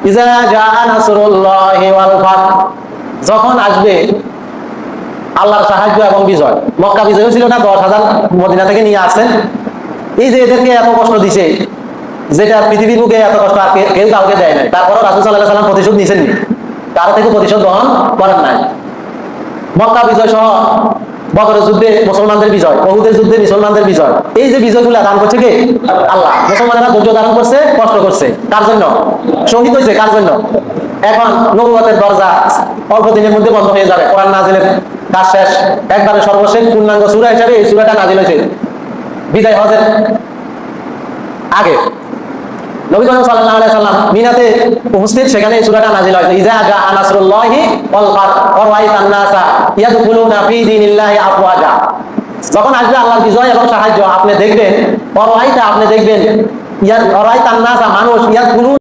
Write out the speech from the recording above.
ইজা জাআ নাসরুল্লাহি ওয়াল ফাত, যখন আসবে আল্লাহর সাহায্য এবং বিজয়। মক্কা বিজয় ছিল না, 10,000 মদিনা থেকে নিয়ে আসছেন। এই যে এদেরকে এত কষ্ট দিছে, যেটা পৃথিবীর বুকে এত কষ্ট আর কেউ কাউকে দেয় নাই, তারপরও রাসূল সাল্লাল্লাহু আলাইহি ওয়াসাল্লাম প্রতিশোধ নিছেননি, কারো থেকে প্রতিশোধ গ্রহণ করেন নাই। মক্কা বিজয় সহ বদরের যুদ্ধে মুসলমানদের বিজয়, উহুদের যুদ্ধে মুসলমানদের বিজয়, এই যে বিজয়গুলো দান করছে কে? আল্লাহ। মুসলমানেরা ধৈর্য ধারণ করছে, কষ্ট করছে, কার জন্য? শহীদ হয়েছে কার জন্য? এখন নবুয়তের দরজা অল্প দিনের মধ্যে বন্ধ হয়ে যাবে, কোরআন নাজিলের কাজ শেষ, একবারে সর্বশেষ পূর্ণাঙ্গ সূরা হিসেবে এই সূরাটা নাজিল হয়েছে বিদায় হজের আগে। নবী করিম সাল্লাল্লাহু আলাইহি সাল্লাম মিনাতে উপস্থিত, সেখানে এই সূরাটা নাজিল হয়েছে। ইজা জাআ নাসরুল্লাহি ওয়াল ফাত ওয়া রাআইতান নাসা ইয়াদখুলুনা ফি দীনিল্লাহি আফওয়াজা, যখন আসবে আল্লাহর বিজয় এবং সাহায্য, আপনি দেখবেন, ওয়া রাআইতা, আপনি দেখবেন, ওয়া রাআইতান নাসা, মানুষ, ইয়াদখুলুনা